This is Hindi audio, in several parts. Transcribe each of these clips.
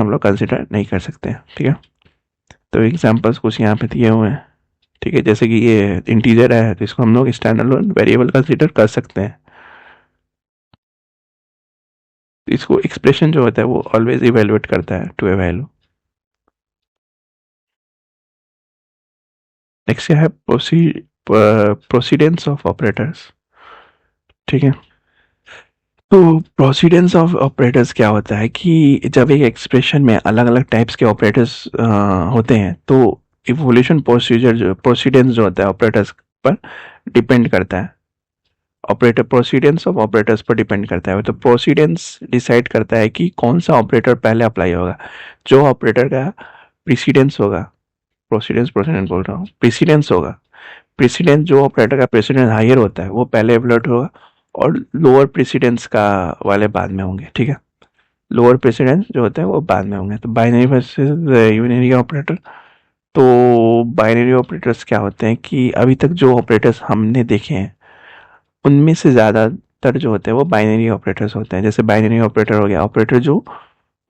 हम लोग कंसिडर नहीं कर सकते हैं, ठीक है। तो एग्जांपल्स कुछ यहाँ पे दिए हुए हैं, ठीक है। जैसे कि ये इंटीजर है तो इसको हम लोग स्टैंडर्ड वेरिएबल कंसिडर कर सकते हैं। इसको एक्सप्रेशन जो होता है वो ऑलवेज इवेलुएट करता है टू ए वैल्यू। नेक्स्ट है प्रोसीडेंस ऑफ ऑपरेटर्स, ठीक है। तो प्रोसीडेंस ऑफ ऑपरेटर्स क्या होता है कि जब एक एक्सप्रेशन में अलग अलग टाइप्स के ऑपरेटर्स होते हैं तो इवोल्यूशन प्रोसीजर जो प्रोसीडेंस जो होता है ऑपरेटर्स पर डिपेंड करता है। ऑपरेटर प्रोसीडेंस ऑफ ऑपरेटर्स पर डिपेंड करता है। तो प्रोसीडेंस डिसाइड करता है कि कौन सा ऑपरेटर पहले अप्लाई होगा। जो ऑपरेटर का प्रीसीडेंस होगा, प्रोसीडेंस प्रोसीडेंस बोल रहा हूँ, प्रीसीडेंस होगा, प्रेसिडेंस जो ऑपरेटर का प्रेसिडेंस हायर होता है वो पहले एवलर्ट होगा और लोअर प्रेसिडेंस का वाले बाद में होंगे, ठीक है। लोअर प्रेसिडेंस जो होते हैं वो बाद में होंगे। तो बाइनरी वर्सेस यूनिनरी ऑपरेटर, तो बाइनरी ऑपरेटर्स क्या होते हैं कि अभी तक जो ऑपरेटर्स हमने देखे हैं उनमें से ज़्यादातर जो होते हैं वो बाइनरी ऑपरेटर्स होते हैं। जैसे बाइनरी ऑपरेटर हो गया,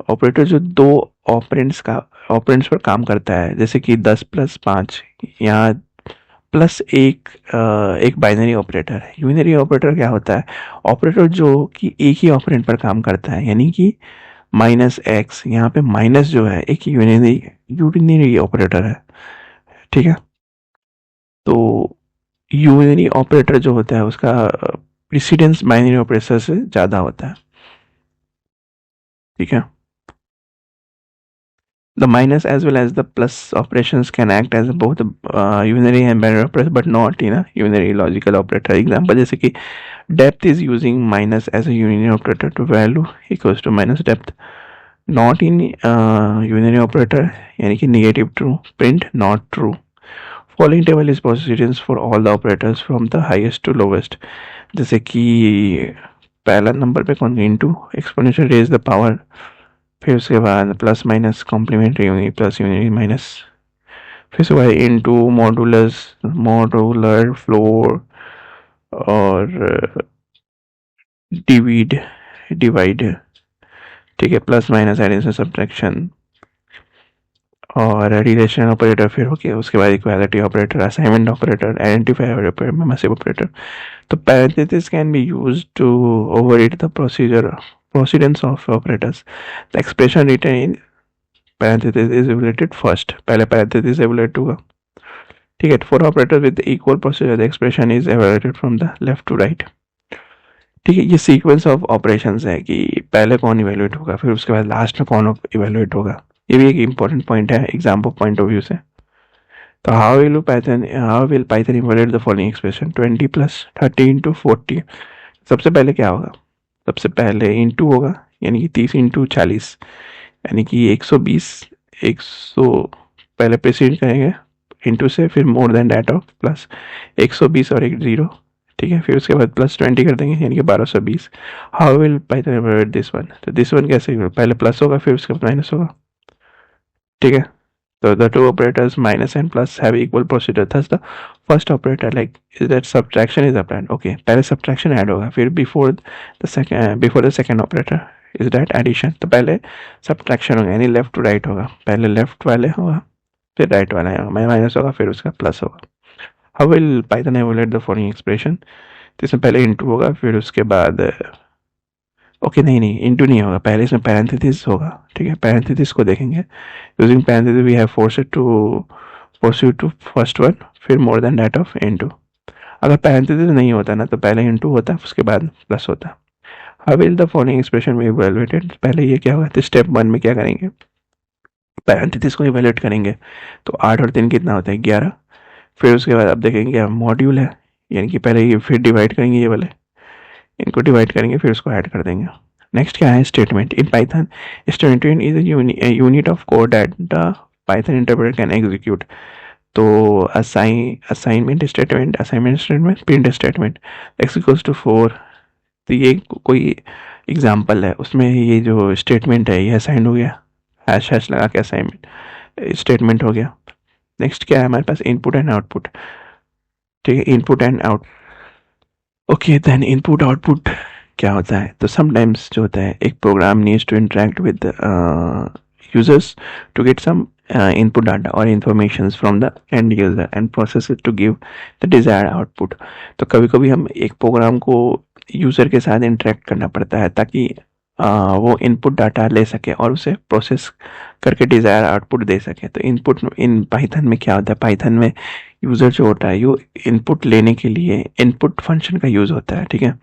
ऑपरेटर जो दो ऑपरेंड्स पर काम करता है, जैसे कि 10+5, यहाँ प्लस एक बाइनरी ऑपरेटर है। यूनिनरी ऑपरेटर क्या होता है, ऑपरेटर जो कि एक ही ऑपरेंड पर काम करता है, यानी कि -x, यहाँ पे माइनस जो है एक यूनिनरी ऑपरेटर है, ठीक है। तो यूनिनरी ऑपरेटर जो होता है उसका प्रेसिडेंस बाइनरी ऑपरेटर से ज़्यादा होता है, ठीक है। The minus as well as the plus operations can act as both unary and binary operators, but not in a unary logical operator. Example जैसे कि depth is using minus as a unary operator to value equals to minus depth, not in unary operator यानी कि negative true, print not true. Following table is precedence for all the operators from the highest to lowest. जैसे कि पहला नंबर पे कौन, into exponential raise the power, फिर उसके बाद plus minus complementary unit plus unit minus, फिर उसके बाद इनटू मॉडुलर फ्लोर और डिवाइड, ठीक है, प्लस माइनस एडिशन सब्ट्रैक्शन और रिलेशन ऑपरेटर, फिर ओके उसके बाद equality operator, assignment operator, identifier operator, मेमोसिव ऑपरेटर। तो parenthesis can be used to override the precedence of operators. The expression written in parenthesis is evaluated first, पहले parenthesis evaluate होगा, ठीक है। For operator with equal procedure the expression is evaluated from the left to right, ठीक है। ये सीक्वेंस ऑफ ऑपरेशंस है कि पहले कौन इवेल्युएट होगा फिर उसके बाद लास्ट में कौन इवेल्युएट होगा। ये भी एक इंपॉर्टेंट पॉइंट है एग्जाम पॉइंट ऑफ व्यू से। तो how will Python evaluate the following expression 20 + 30 × 40। सबसे पहले क्या होगा, सबसे पहले इंटू होगा, यानी कि 30 × 40 यानी कि 120, 100 पहले प्रेसिड करेंगे इंटू से, फिर more then that of plus 120 और एक 0, ठीक है। फिर उसके बाद +20 कर देंगे यानी कि 1220। How will Python evaluate this one, तो दिस वन कैसे, पहले प्लस होगा फिर उसके बाद माइनस होगा, ठीक है। तो the two operators minus and plus have equal procedure, thus the first operator like is that subtraction is applied, okay पहले सब्ट्रैक्शन ऐड होगा, फिर before the second operator is that addition, तो पहले सब्ट्रैक्शन होगा यानी लेफ्ट टू राइट होगा, पहले लेफ्ट वाले होगा फिर राइट वाला होगा, माइनस होगा फिर उसका प्लस होगा। How will Python evaluate the following expression, तो इसमें पहले इंटू होगा फिर उसके बाद ओके नहीं इंटू नहीं होगा, पहले इसमें पैरेंथेसिस होगा, ठीक है। पैरेंथेसिस को देखेंगे, using parenthesis we have forced to first one फिर more than that of into. अगर पैरेंथेसिस नहीं होता ना तो पहले इंटू होता उसके बाद प्लस होता। How will the following expression be evaluated, पहले ये क्या होगा, तो स्टेप 1 में क्या करेंगे, पैरेंथेसिस को इवैल्यूएट करेंगे। तो 8 और 3 कितना होता है 11, फिर उसके बाद अब देखेंगे क्या मॉड्यूल है, यानी कि पहले ये फिर डिवाइड करेंगे, ये वाले इनको डिवाइड करेंगे फिर उसको ऐड कर देंगे। नेक्स्ट क्या है statement in Python, statement is a unit of code that the Python interpreter can execute. तो assignment statement, print statement, x equals to 4, तो ये कोई एग्जाम्पल है उसमें ये जो स्टेटमेंट है ये असाइन हो गया, हैश लगा के असाइनमेंट स्टेटमेंट हो गया। नेक्स्ट क्या है हमारे पास इनपुट एंड आउटपुट, ठीक है, input and out, okay then input output क्या होता है, तो समटाइम्स जो होता है एक program needs to interact with users to get some input data or informations from the end user and process it to give the desired output. तो कभी कभी हम एक प्रोग्राम को यूज़र के साथ इंटरेक्ट करना पड़ता है ताकि वो इनपुट डाटा ले सके और उसे प्रोसेस करके डिज़ायर आउटपुट दे सके. तो इनपुट इन पाइथन में क्या होता है, पाइथन में यूज़र जो होता है यो इनपुट लेने के लिए इनपुट फंक्शन का यूज़ होता है, ठीक है.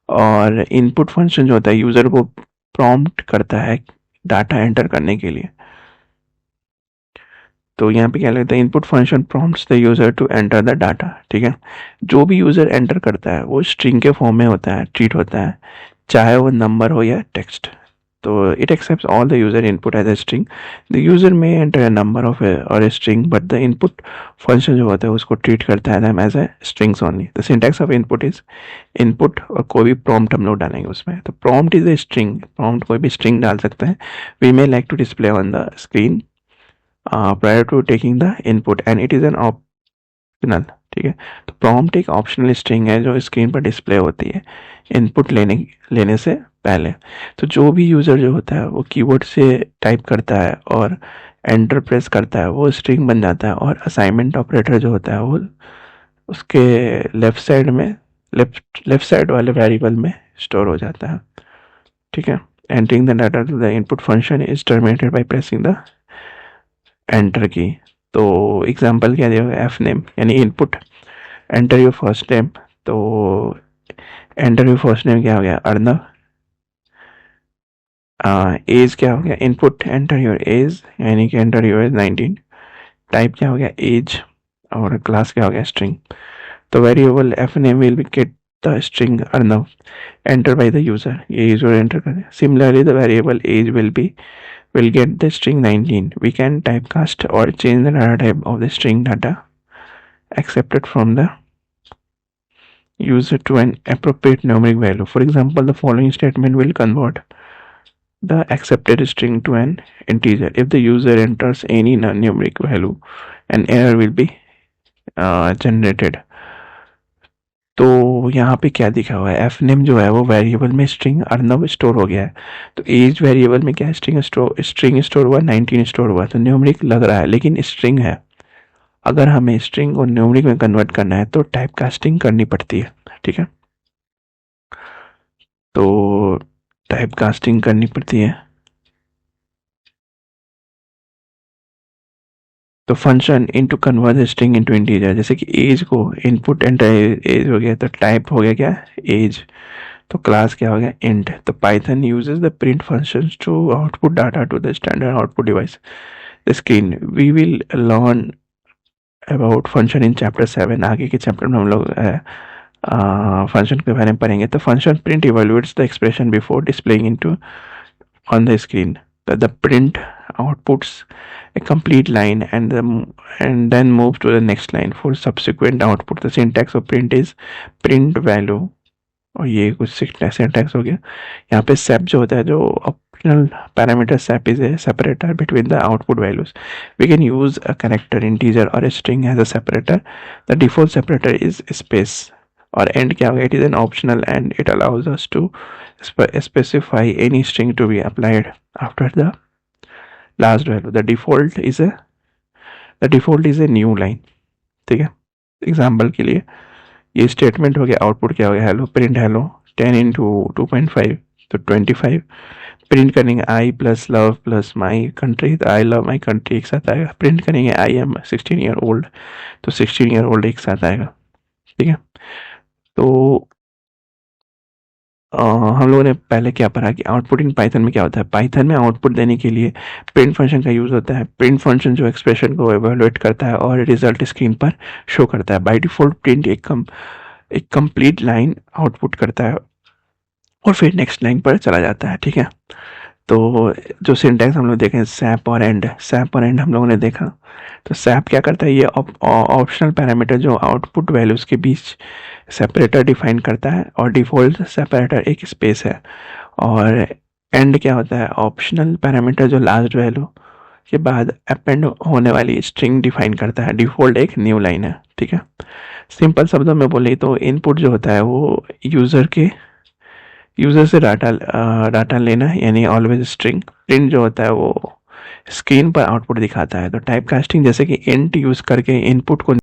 और इनपुट फंक्शन जो होता है यूज़र को प्रॉम्प्ट करता है डाटा एंटर करने के लिए. तो यहाँ पे क्या लगता है, input function prompts the user to enter the data, ठीक है. जो भी यूज़र एंटर करता है वो स्ट्रिंग के फॉर्म में होता है, ट्रीट होता है, चाहे वो नंबर हो या टेक्स्ट. तो it accepts all the user input as a string. The user may enter a number of or a string but the input function जो होता है उसको ट्रीट करता है as a strings only. The syntax of input is input और कोई भी प्रॉम्प्ट हम लोग डालेंगे उसमें. तो prompt is a string, prompt कोई भी स्ट्रिंग डाल सकते हैं. We may like to display on the screen prior to taking the input and it is an optional, ठीक है. तो prompt एक optional string है जो स्क्रीन पर डिस्प्ले होती है इनपुट लेने से पहले. तो जो भी यूज़र जो होता है वो कीबोर्ड से टाइप करता है और एंटर प्रेस करता है वो स्ट्रिंग बन जाता है और असाइनमेंट ऑपरेटर जो होता है वो उसके लेफ्ट साइड वाले वेरिएबल में स्टोर हो जाता है, ठीक है. Entering the data to the input function is terminated by pressing the enter key. तो एग्जांपल क्या दिया होगा, एफ नेम यानी input enter your first name. तो एंटर योर फर्स्ट नेम क्या हो गया, अर्नव. एज क्या हो गया, इनपुट एंटर योर एज यानी कि एंटर योर एज 19. टाइप क्या हो गया, एज. और क्लास क्या हो गया, स्ट्रिंग. तो variable F name will be get the string Arnav enter by the user. ये यूजर एंटर करें. Similarly the variable age will get the string 19. We can typecast or change the data type of the string data accepted from the user to an appropriate numeric value. For example, the following statement will convert the accepted string to an integer. If the user enters any non-numeric value, an error will be generated. तो यहाँ पे क्या दिखा हुआ है, एफ नेम जो है वो वेरिएबल में स्ट्रिंग अर्नव स्टोर हो गया है. तो एज वेरिएबल में क्या है, स्ट्रिंग स्टोर हुआ, 19 स्टोर हुआ. तो न्यूमरिक लग रहा है लेकिन स्ट्रिंग है. अगर हमें स्ट्रिंग को न्यूमरिक में कन्वर्ट करना है तो टाइप कास्टिंग करनी पड़ती है, ठीक है. तो टाइप कास्टिंग करनी पड़ती है. तो function into convert string into integer, जैसे कि एज को इनपुट एंटर एज हो गया तो टाइप हो गया क्या, एज. तो क्लास क्या हो गया, इंट. तो Python uses the print functions to output data to the standard output device the screen. We will learn about function in chapter 7. आगे के चैप्टर में हम लोग फंक्शन के बारे में पढ़ेंगे. तो function print evaluates the expression before displaying into on the screen. The print outputs a complete line and then moves to the next line for subsequent output. The syntax of print is print value. और ये कुछ syntax हो गया. यहाँ पे sep जो होता है, जो optional parameter sep is a separator between the output values. We can use a character, integer or a string as a separator. The default separator is space. और end क्या होगा, it is an optional and it allows us to specify any string to be applied after the last value. The default is a new line, ठीक है. एग्जाम्पल के लिए ये स्टेटमेंट हो गया, आउटपुट क्या हो गया, हेलो. प्रिंट हेलो 10 इंटू 2.5 तो 25. प्रिंट करेंगे I plus love plus my country, तो आई लव माई कंट्री एक साथ आएगा. प्रिंट करेंगे आई एम 16 ईयर ओल्ड तो 16 ईयर ओल्ड एक साथ आएगा, ठीक है. तो हम लोगों ने पहले क्या पढ़ा कि आउटपुट इन पाइथन में क्या होता है. पाइथन में आउटपुट देने के लिए प्रिंट फंक्शन का यूज़ होता है. प्रिंट फंक्शन जो एक्सप्रेशन को एवेलुएट करता है और रिजल्ट स्क्रीन पर शो करता है. बाय डिफ़ॉल्ट प्रिंट एक कंप्लीट लाइन आउटपुट करता है और फिर नेक्स्ट लाइन पर चला जाता है, ठीक है. तो जो सिंटैक्स हम लोग देखें, सैप और एंड हम लोगों ने देखा. तो सैप क्या करता है, ये ऑप्शनल पैरामीटर जो आउटपुट वैल्यूज़ के बीच सेपरेटर डिफाइन करता है और डिफ़ॉल्ट सेपरेटर एक स्पेस है. और एंड क्या होता है, ऑप्शनल पैरामीटर जो लास्ट वैल्यू के बाद अपेंड होने वाली स्ट्रिंग डिफाइन करता है. डिफ़ॉल्ट एक न्यू लाइन है, ठीक है. सिंपल शब्दों में बोले तो इनपुट जो होता है वो यूज़र से डाटा लेना यानी ऑलवेज स्ट्रिंग. प्रिंट जो होता है वो स्क्रीन पर आउटपुट दिखाता है। तो टाइप कास्टिंग जैसे कि इंट यूज़ करके इनपुट को